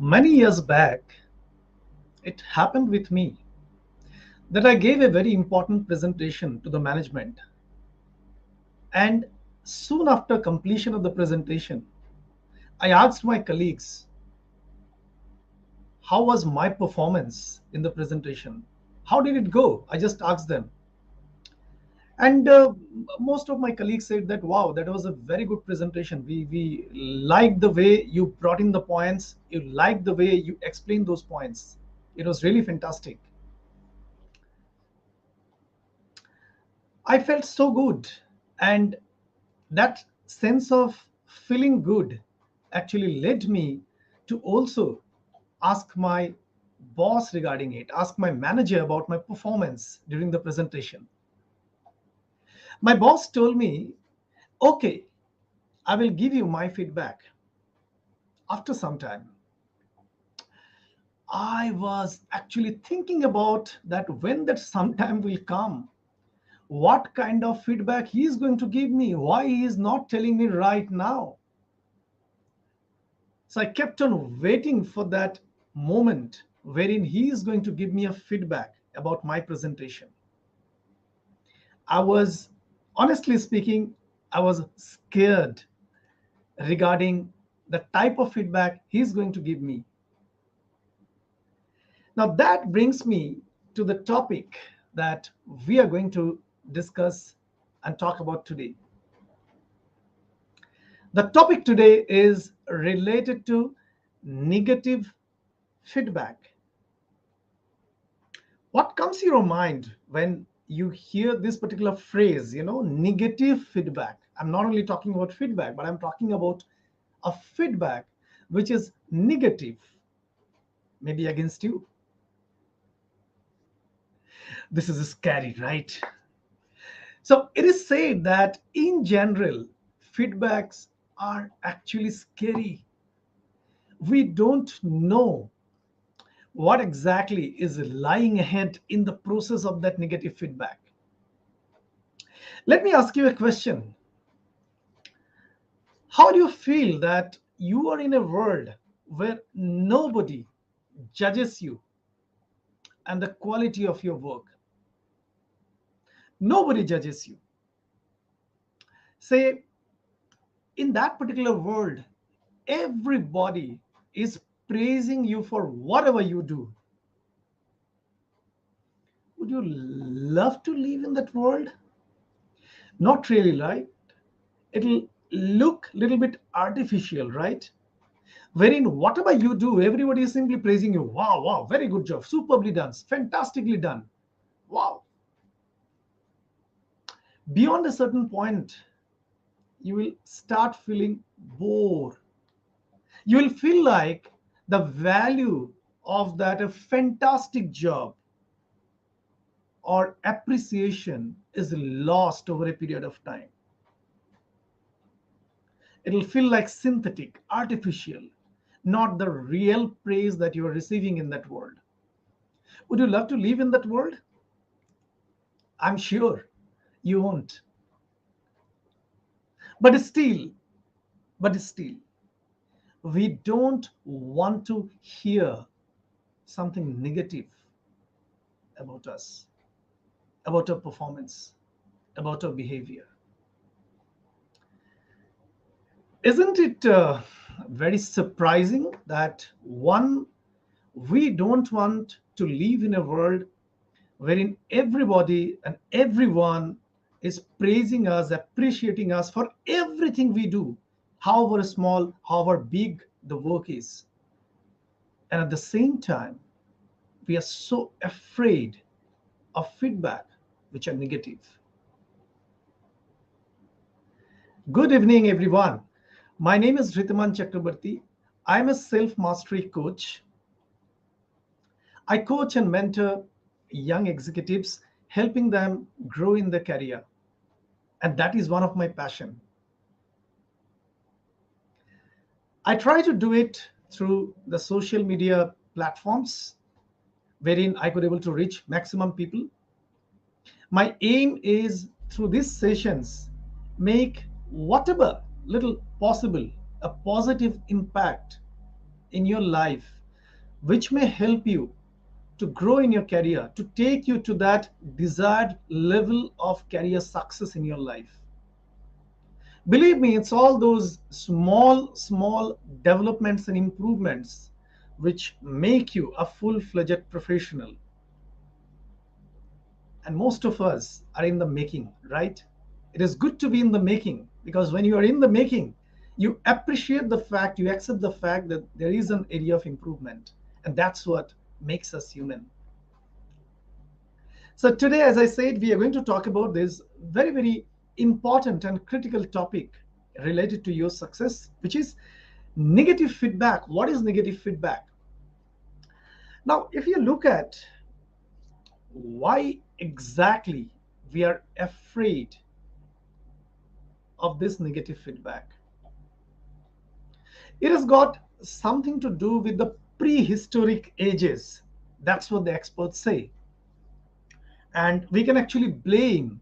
Many years back, it happened with me that I gave a very important presentation to the management. And soon after completion of the presentation, I asked my colleagues, how was my performance in the presentation? How did it go? I just asked them. And most of my colleagues said that, wow, that was a very good presentation. We liked the way you brought in the points. You liked the way you explained those points. It was really fantastic. I felt so good. And that sense of feeling good actually led me to also ask my boss regarding it, ask my manager about my performance during the presentation. My boss told me, okay, I will give you my feedback after some time. I was actually thinking about that when that sometime will come, what kind of feedback he is going to give me, why he is not telling me right now. So I kept on waiting for that moment wherein he is going to give me a feedback about my presentation. I was, honestly speaking, I was scared regarding the type of feedback he's going to give me. Now that brings me to the topic that we are going to discuss and talk about today. The topic today is related to negative feedback. What comes to your mind when you hear this particular phrase, negative feedback? I'm not only talking about feedback, but I'm talking about a feedback which is negative, maybe against you. This is scary, right? So it is said that in general, feedbacks are actually scary. We don't know what exactly is lying ahead in the process of that negative feedback. Let me ask you a question. How do you feel that you are in a world where nobody judges you and the quality of your work? Nobody judges you. Say, in that particular world, everybody is praising you for whatever you do. Would you love to live in that world? Not really, right? It'll look a little bit artificial, right? Wherein whatever you do, everybody is simply praising you. Wow, wow, very good job, superbly done, fantastically done. Wow. Beyond a certain point, you will start feeling bored. You will feel like the value of that a fantastic job or appreciation is lost over a period of time. It'll feel like synthetic, artificial, not the real praise that you are receiving in that world. Would you love to live in that world? I'm sure you won't. But still, but still, we don't want to hear something negative about us, about our performance, about our behavior. Isn't it very surprising that we don't want to live in a world wherein everybody and everyone is praising us, appreciating us for everything we do, however small, however big the work is. And at the same time, we are so afraid of feedback which are negative. Good evening, everyone. My name is Ritaman Chakrabarti. I'm a self mastery coach. I coach and mentor young executives, helping them grow in their career. And that is one of my passion. I try to do it through the social media platforms wherein I could able to reach maximum people. My aim is through these sessions make whatever little possible a positive impact in your life which may help you to grow in your career, to take you to that desired level of career success in your life. Believe me, it's all those small developments and improvements which make you a full-fledged professional. And most of us are in the making, right? It is good to be in the making, because when you are in the making, you appreciate the fact, you accept the fact that there is an area of improvement. And that's what makes us human. So today, as I said, we are going to talk about this very important and critical topic related to your success, which is negative feedback. What is negative feedback? Now, if you look at why exactly we are afraid of this negative feedback, it has got something to do with the prehistoric ages. That's what the experts say. And we can actually blame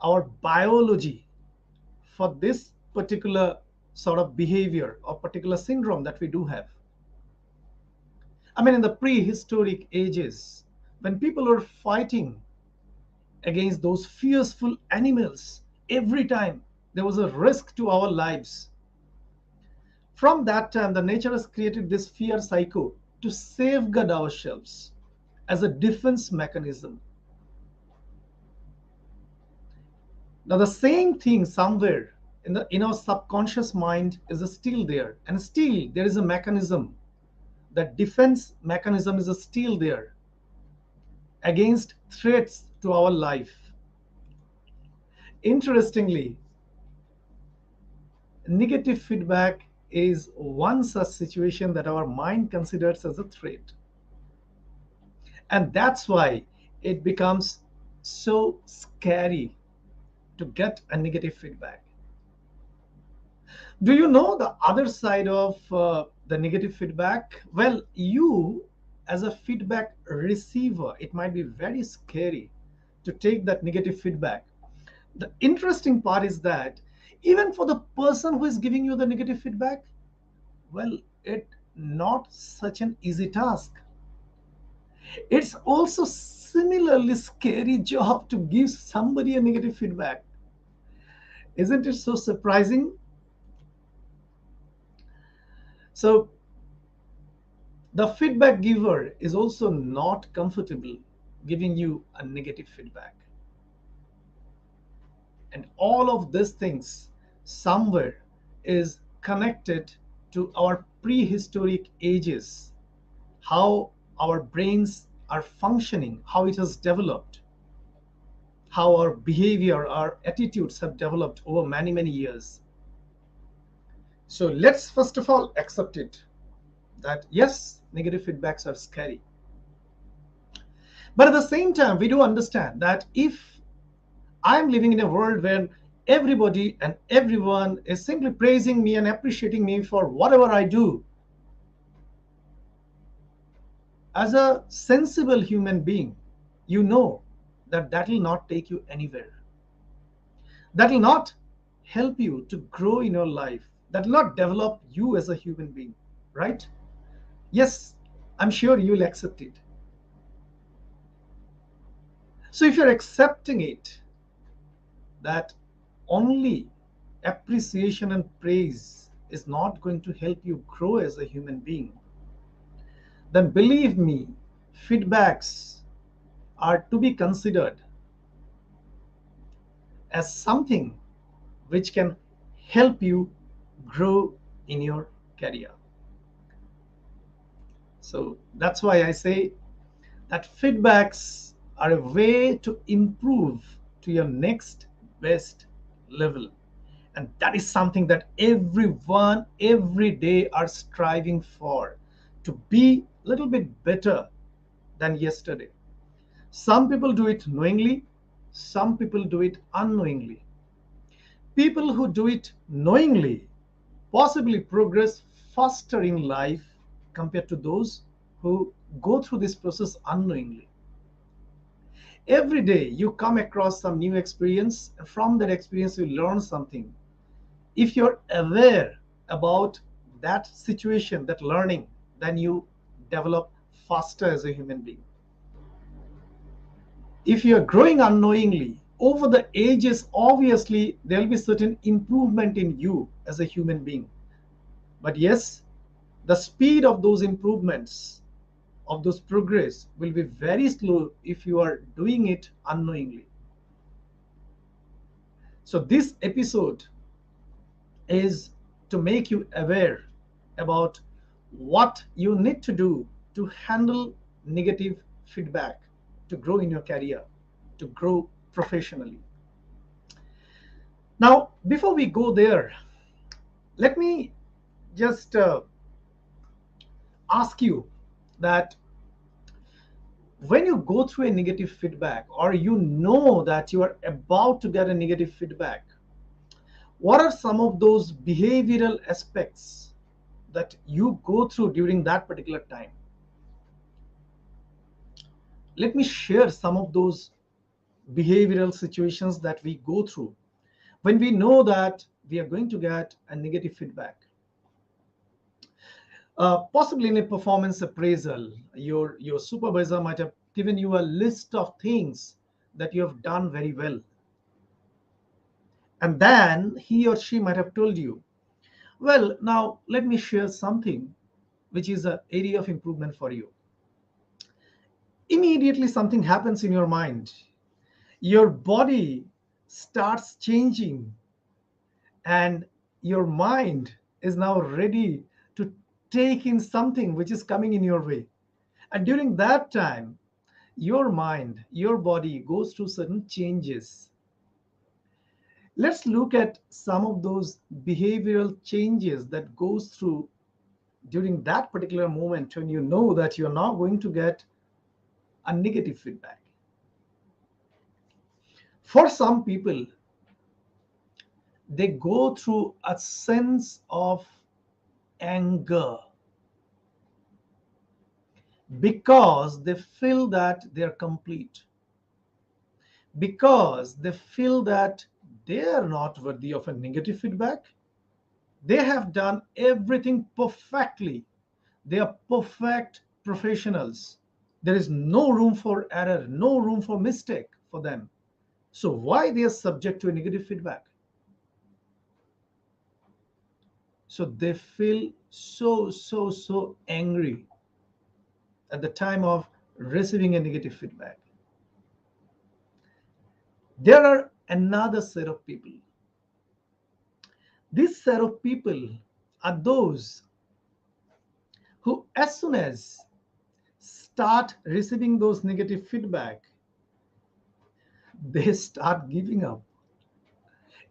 our biology for this particular sort of behavior or particular syndrome that we do have. I mean, in the prehistoric ages, when people were fighting against those fearful animals, every time there was a risk to our lives. From that time, the nature has created this fear cycle to safeguard ourselves as a defense mechanism. Now, the same thing somewhere in our subconscious mind is still there, and still there is a mechanism. That defense mechanism is still there against threats to our life. Interestingly, negative feedback is one such situation that our mind considers as a threat. And that's why it becomes so scary to get a negative feedback. Do you know the other side of the negative feedback? Well, you as a feedback receiver, it might be very scary to take that negative feedback. The interesting part is that even for the person who is giving you the negative feedback, well, it not such an easy task. It's also similarly scary job to give somebody a negative feedback. Isn't it so surprising? So the feedback giver is also not comfortable giving you a negative feedback. And all of these things somewhere is connected to our prehistoric ages, how our brains are functioning, how it has developed, how our behavior, our attitudes have developed over many years. So let's first of all accept it that yes, negative feedbacks are scary. But at the same time, we do understand that if I'm living in a world where everybody and everyone is simply praising me and appreciating me for whatever I do, as a sensible human being, you know that that will not take you anywhere. That will not help you to grow in your life. That will not develop you as a human being, right? Yes, I'm sure you'll accept it. So if you're accepting it, that only appreciation and praise is not going to help you grow as a human being, then believe me, feedbacks are to be considered as something which can help you grow in your career. So that's why I say that feedbacks are a way to improve to your next best level. And that is something that everyone every day are striving for, to be a little bit better than yesterday. Some people do it knowingly, some people do it unknowingly. People who do it knowingly possibly progress faster in life compared to those who go through this process unknowingly. Every day you come across some new experience, and from that experience you learn something. If you're aware about that situation, that learning, then you develop faster as a human being. If you are growing unknowingly over the ages, obviously there will be certain improvement in you as a human being. But yes, the speed of those improvements, of those progress, will be very slow if you are doing it unknowingly. So this episode is to make you aware about what you need to do to handle negative feedback, to grow in your career, to grow professionally. Now, before we go there, let me just ask you that when you go through a negative feedback, or you know that you are about to get a negative feedback, what are some of those behavioral aspects that you go through during that particular time? Let me share some of those behavioral situations that we go through when we know that we are going to get a negative feedback. Possibly in a performance appraisal, your supervisor might have given you a list of things that you have done very well. And then he or she might have told you, well, now let me share something which is an area of improvement for you. Immediately something happens in your mind. Your body starts changing, and your mind is now ready to take in something which is coming in your way. And during that time, your mind, your body goes through certain changes. Let's look at some of those behavioral changes that goes through during that particular moment when you know that you're now going to get a negative feedback. For some people, they go through a sense of anger because they feel that they're complete, because they feel that they are not worthy of a negative feedback. They have done everything perfectly. They are perfect professionals. There is no room for error, no room for mistake for them. So why they are subject to a negative feedback? So they feel so angry at the time of receiving a negative feedback. There are another set of people. This set of people are those who, as soon as start receiving those negative feedback, they start giving up.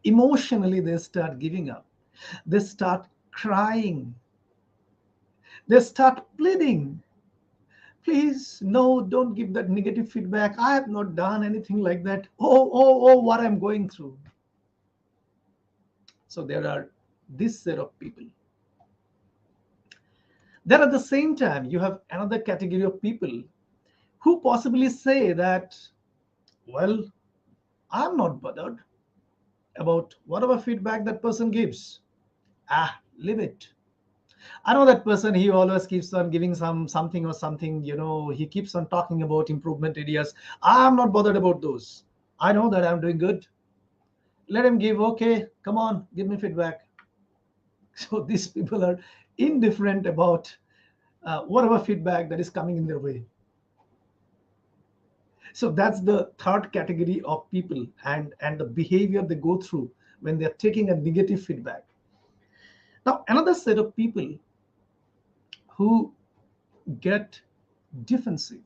Emotionally, they start giving up. They start crying. They start pleading. Please, no, don't give that negative feedback. I have not done anything like that. Oh, what I'm going through. So there are this set of people. Then at the same time, you have another category of people who possibly say that, well, I'm not bothered about whatever feedback that person gives. Leave it. I know that person, he always keeps on giving something or something, he keeps on talking about improvement areas. I'm not bothered about those. I know that I'm doing good. Let him give. Okay, come on, give me feedback. So these people are indifferent about whatever feedback that is coming in their way. So that's the third category of people, and the behavior they go through when they're taking a negative feedback. Now, another set of people who get defensive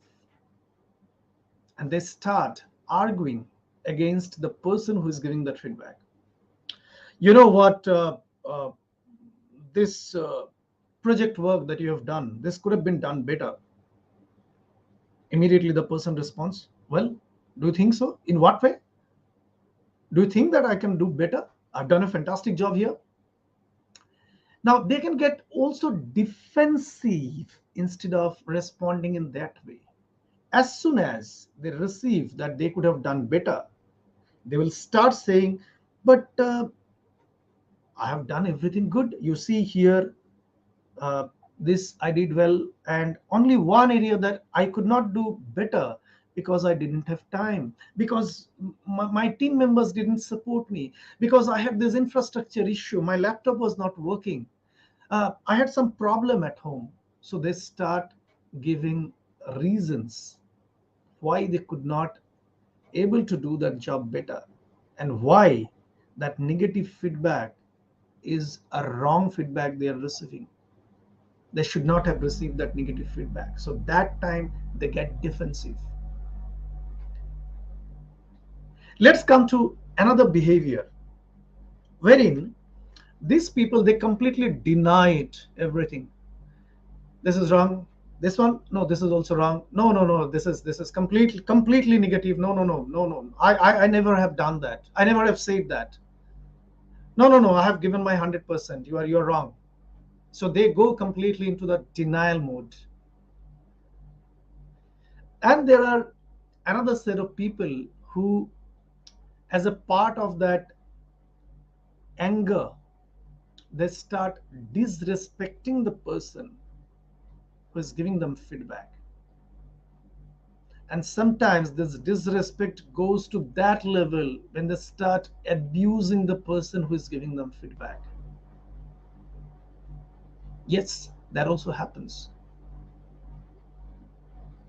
and they start arguing against the person who is giving that feedback. You know what? This project work that you have done, this could have been done better. Immediately the person responds, well, do you think so? In what way? Do you think that I can do better? I've done a fantastic job here. Now they can get also defensive instead of responding in that way. As soon as they receive that they could have done better, they will start saying, but I have done everything good. You see here, uh, this I did well, and only one area that I could not do better because I didn't have time, because my team members didn't support me, because I had this infrastructure issue, my laptop was not working, I had some problem at home. So they start giving reasons why they could not able to do that job better, and why that negative feedback is a wrong feedback they are receiving. They should not have received that negative feedback. So that time they get defensive. Let's come to another behavior wherein these people, they completely deny it everything. This is wrong, this one, no, this is also wrong, no, no, no, this is completely negative, no, no, no, no, no, I never have done that, I never have said that, no, no, no, I have given my 100%, you're wrong. So they go completely into the denial mode. And there are another set of people who, as a part of that anger, they start disrespecting the person who is giving them feedback. And sometimes this disrespect goes to that level when they start abusing the person who is giving them feedback. Yes, that also happens.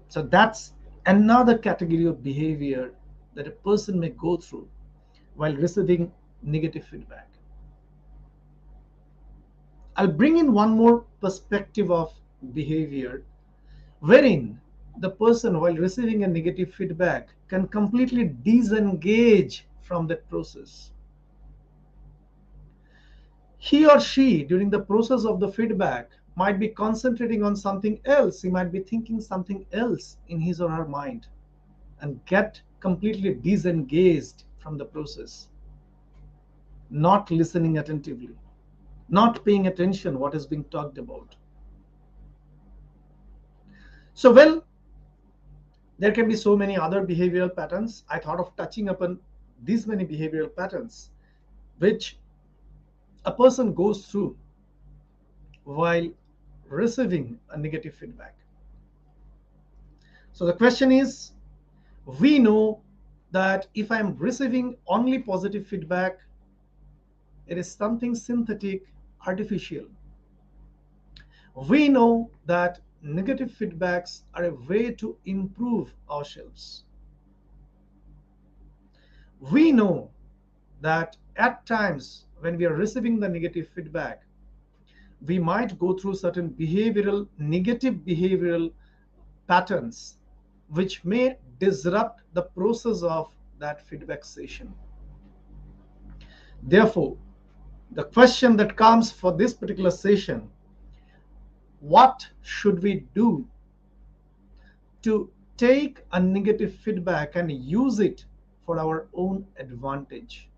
So that's another category of behavior that a person may go through while receiving negative feedback. I'll bring in one more perspective of behavior wherein the person, while receiving a negative feedback, can completely disengage from that process. He or she, during the process of the feedback, might be concentrating on something else. He might be thinking something else in his or her mind and get completely disengaged from the process, not listening attentively, not paying attention what is being talked about. So, well, there can be so many other behavioral patterns. I thought of touching upon these many behavioral patterns which a person goes through while receiving a negative feedback. So the question is, we know that if I'm receiving only positive feedback, it is something synthetic, artificial. We know that negative feedbacks are a way to improve ourselves. We know that at times when we are receiving the negative feedback, we might go through certain negative behavioral patterns which may disrupt the process of that feedback session. Therefore, the question that comes for this particular session: what should we do to take a negative feedback and use it for our own advantage?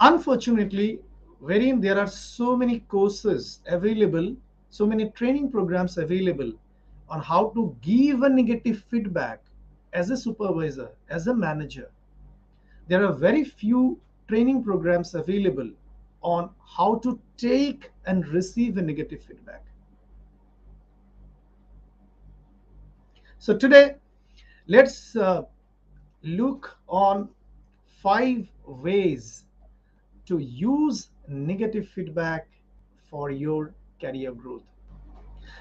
Unfortunately, wherein there are so many courses available, so many training programs available on how to give a negative feedback as a supervisor, as a manager, there are very few training programs available on how to take and receive a negative feedback. So today, let's look on 5 ways to use negative feedback for your career growth.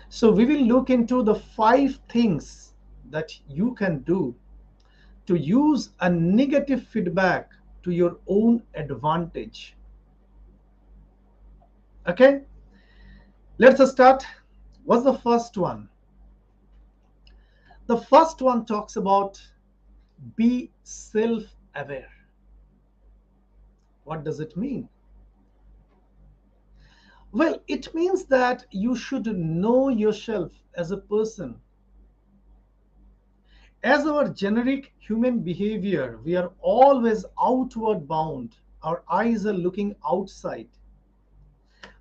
So we will look into the 5 things that you can do to use a negative feedback to your own advantage. Okay, let's start. What's the first one? The first one talks about be self-aware. What does it mean? Well, it means that you should know yourself as a person. As our generic human behavior, we are always outward bound. Our eyes are looking outside.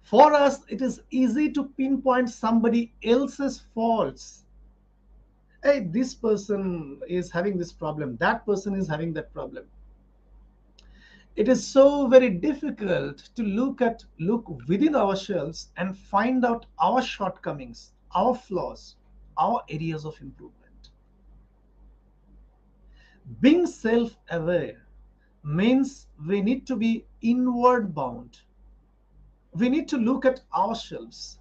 For us, it is easy to pinpoint somebody else's faults. Hey, this person is having this problem, that person is having that problem. It is so very difficult to look within ourselves and find out our shortcomings, our flaws, our areas of improvement. Being self-aware means we need to be inward bound. We need to look at ourselves.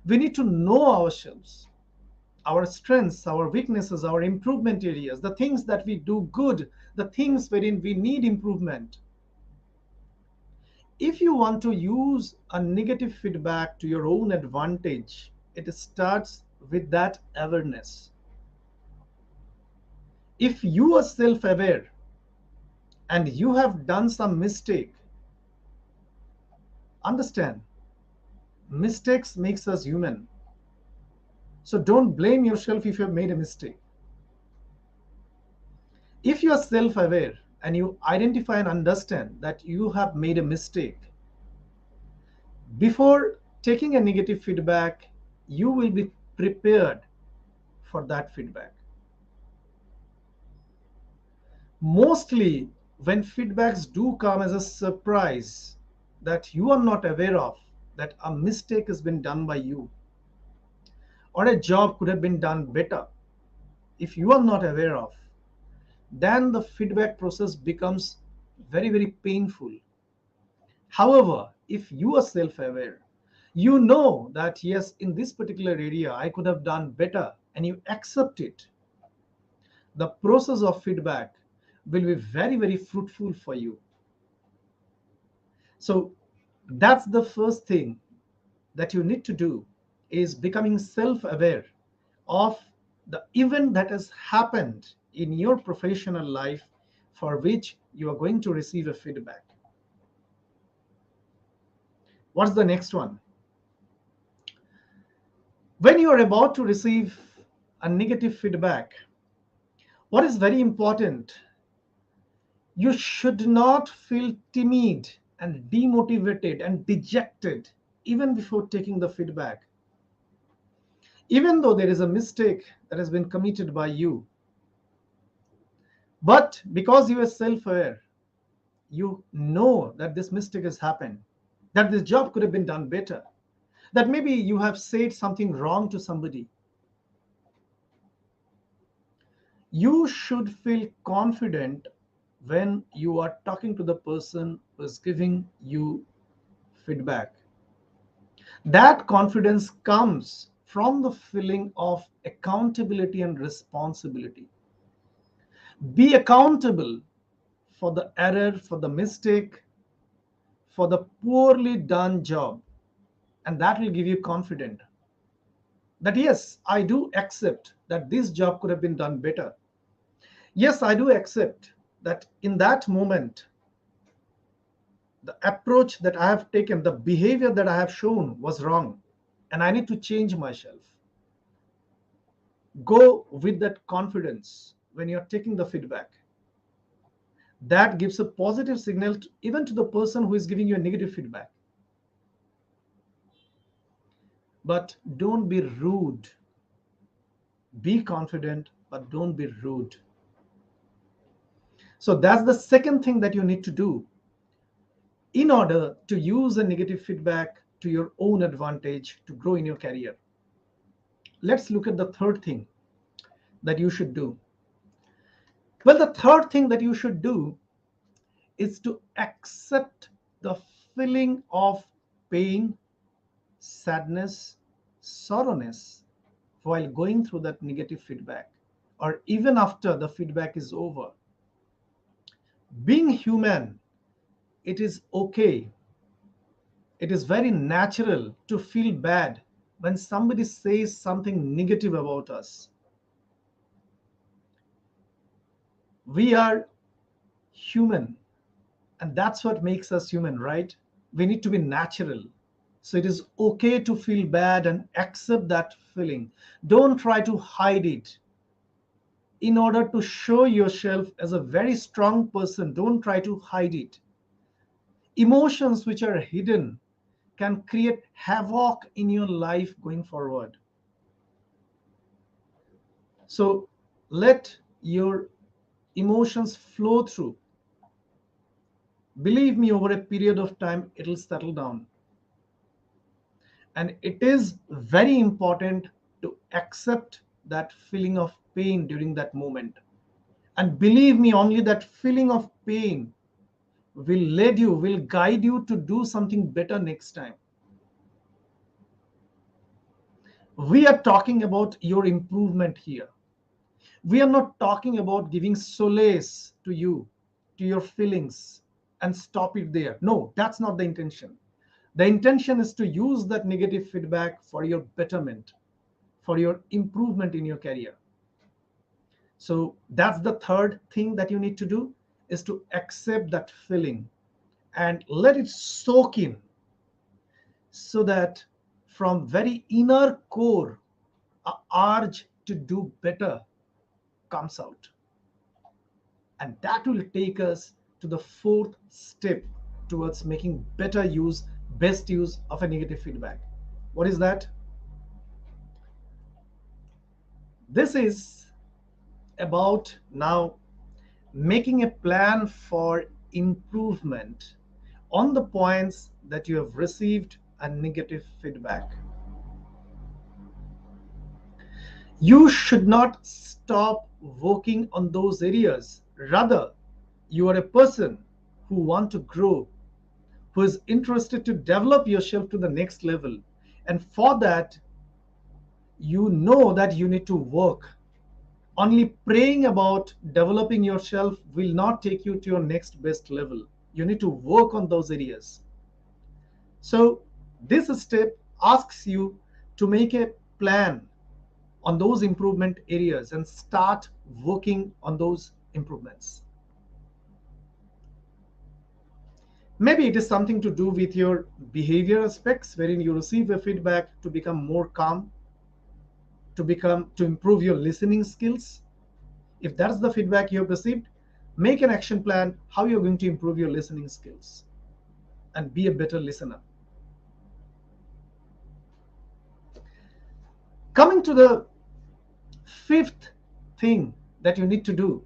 We need to know ourselves, our strengths, our weaknesses, our improvement areas, the things that we do good, the things wherein we need improvement. If you want to use a negative feedback to your own advantage, it starts with that awareness. If you are self aware and you have done some mistake, understand mistakes makes us human. So don't blame yourself if you have made a mistake. If you are self aware and you identify and understand that you have made a mistake, before taking a negative feedback, you will be prepared for that feedback. Mostly, when feedbacks do come as a surprise that you are not aware of, that a mistake has been done by you, or a job could have been done better, if you are not aware of, then the feedback process becomes very, very painful. However, if you are self aware, you know that yes, in this particular area, I could have done better, and you accept it. The process of feedback will be very, very fruitful for you. So that's the first thing that you need to do is becoming self-aware of the event that has happened in your professional life for which you are going to receive a feedback. What's the next one? When you are about to receive a negative feedback, what is very important, you should not feel timid and demotivated and dejected even before taking the feedback. Even though there is a mistake that has been committed by you, but because you are self-aware, you know that this mistake has happened, that this job could have been done better, that maybe you have said something wrong to somebody. You should feel confident when you are talking to the person who is giving you feedback. That confidence comes from the feeling of accountability and responsibility. Be accountable for the error, for the mistake, for the poorly done job. And that will give you confidence that yes, I do accept that this job could have been done better. Yes, I do accept that in that moment, the approach that I have taken, the behavior that I have shown was wrong, and I need to change myself. Go with that confidence when you're taking the feedback. That gives a positive signal even to the person who is giving you a negative feedback. But don't be rude. Be confident, but don't be rude. So that's the second thing that you need to do in order to use a negative feedback to your own advantage to grow in your career. Let's look at the third thing that you should do. Well, the third thing that you should do is to accept the feeling of pain, sadness, sorrowness while going through that negative feedback, or even after the feedback is over. Being human, it is okay. It is very natural to feel bad when somebody says something negative about us. We are human, and that's what makes us human, right? We need to be natural. So it is okay to feel bad and accept that feeling. Don't try to hide it in order to show yourself as a very strong person. Don't try to hide it. Emotions which are hidden can create havoc in your life going forward. So let your emotions flow through. Believe me, over a period of time, it'll settle down. And it is very important to accept that feeling of pain during that moment. And believe me, only that feeling of pain will guide you to do something better next time. We are talking about your improvement here. We are not talking about giving solace to you, to your feelings, and stop it there. No, that's not the intention. The intention is to use that negative feedback for your betterment, for your improvement in your career. So that's the third thing that you need to do, is to accept that feeling and let it soak in, so that from very inner core, a urge to do better comes out. And that will take us to the fourth step towards making better use, best use of a negative feedback. What is that? This is about now making a plan for improvement on the points that you have received a negative feedback. You should not stop working on those areas. Rather, you are a person who want to grow, who is interested to develop yourself to the next level. And for that, you know that you need to work. Only praying about developing yourself will not take you to your next best level. You need to work on those areas. So, this step asks you to make a plan on those improvement areas and start working on those improvements. Maybe it is something to do with your behavior aspects, wherein you receive a feedback to become more calm, to improve your listening skills. If that's the feedback you have received, make an action plan how you're going to improve your listening skills and be a better listener. Coming to the fifth thing that you need to do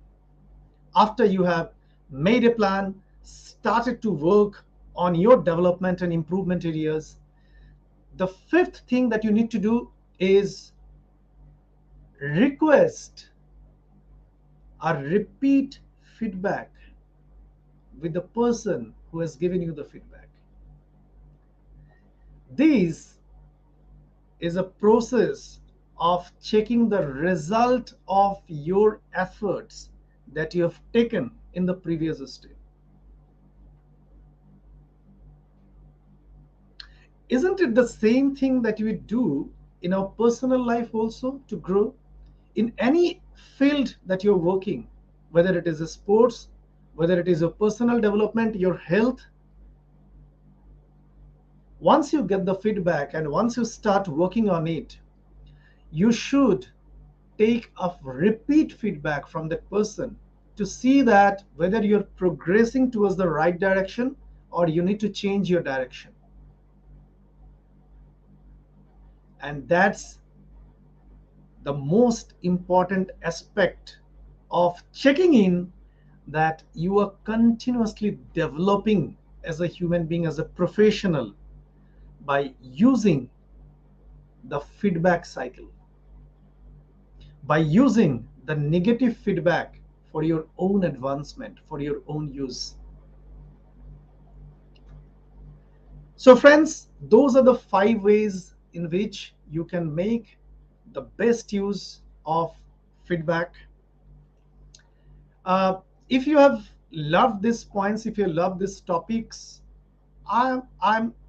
after you have made a plan, started to work on your development and improvement areas, the fifth thing that you need to do is request or repeat feedback with the person who has given you the feedback. This is a process of checking the result of your efforts that you have taken in the previous step. Isn't it the same thing that we do in our personal life also to grow? In any field that you're working, whether it is a sports, whether it is your personal development, your health, once you get the feedback and once you start working on it, you should take a repeat feedback from that person to see that whether you're progressing towards the right direction or you need to change your direction. And that's the most important aspect of checking in, that you are continuously developing as a human being, as a professional, by using the feedback cycle, by using the negative feedback for your own advancement, for your own use. So, friends, those are the 5 ways in which you can make the best use of feedback. If you have loved these points, if you love these topics, I'm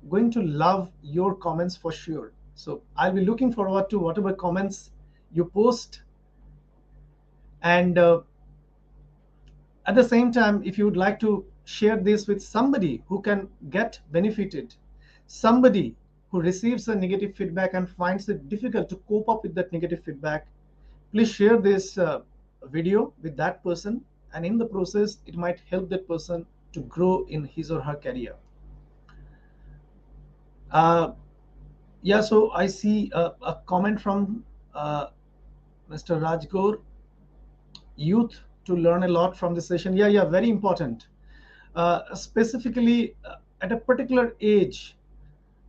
going to love your comments for sure. So I'll be looking forward to whatever comments you post. And at the same time, if you would like to share this with somebody who can get benefited, somebody who receives a negative feedback and finds it difficult to cope up with that negative feedback, please share this video with that person. And in the process, it might help that person to grow in his or her career. Yeah, so I see a comment from Mr. Rajgor. Youth to learn a lot from this session. Yeah, very important. Specifically at a particular age,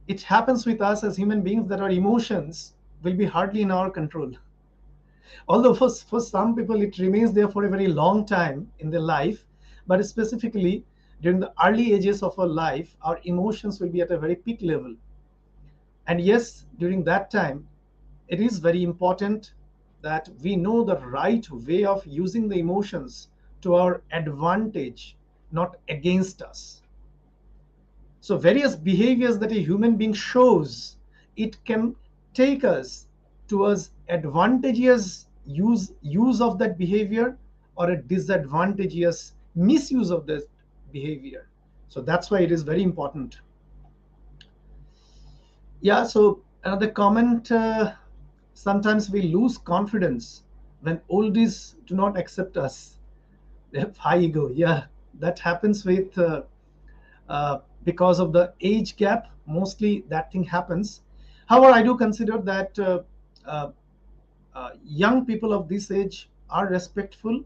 it happens with us as human beings that our emotions will be hardly in our control. Although for some people it remains there for a very long time in their life, but specifically during the early ages of our life, our emotions will be at a very peak level. And yes, during that time, it is very important that we know the right way of using the emotions to our advantage, not against us. So various behaviors that a human being shows, it can take us towards advantageous use of that behavior or a disadvantageous misuse of this behavior. So that's why it is very important. Yeah, so another comment, sometimes we lose confidence when oldies do not accept us. They have high ego. Yeah, that happens with because of the age gap. Mostly that thing happens. However, I do consider that uh, young people of this age are respectful.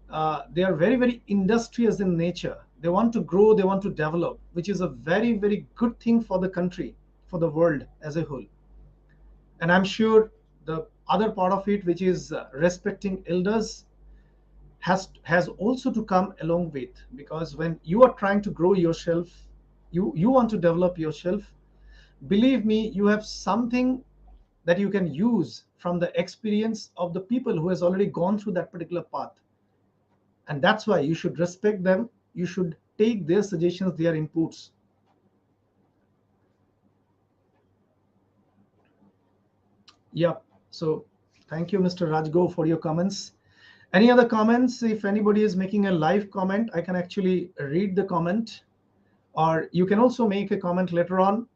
They are very, very industrious in nature. They want to grow, they want to develop, which is a very, very good thing for the country, for the world as a whole. And I'm sure the other part of it, which is respecting elders, has also to come along with, because when you are trying to grow yourself, you want to develop yourself, believe me, you have something that you can use from the experience of the people who has already gone through that particular path. And that's why you should respect them, you should take their suggestions, their inputs. Yep. So thank you, Mr. Rajgo, for your comments. Any other comments? If anybody is making a live comment, I can actually read the comment, or you can also make a comment later on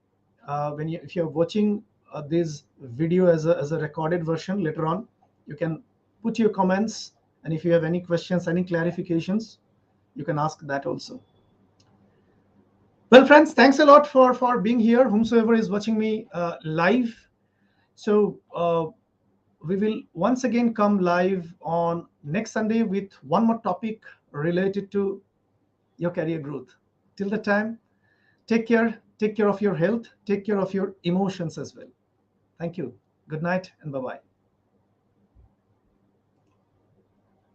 when if you're watching this video as a recorded version later on. You can put your comments, and if you have any questions, any clarifications, you can ask that also. Well, friends, thanks a lot for being here, whomsoever is watching me live. So we will once again come live on next Sunday with one more topic related to your career growth. Till the time, take care of your health, take care of your emotions as well. Thank you. Good night and bye bye.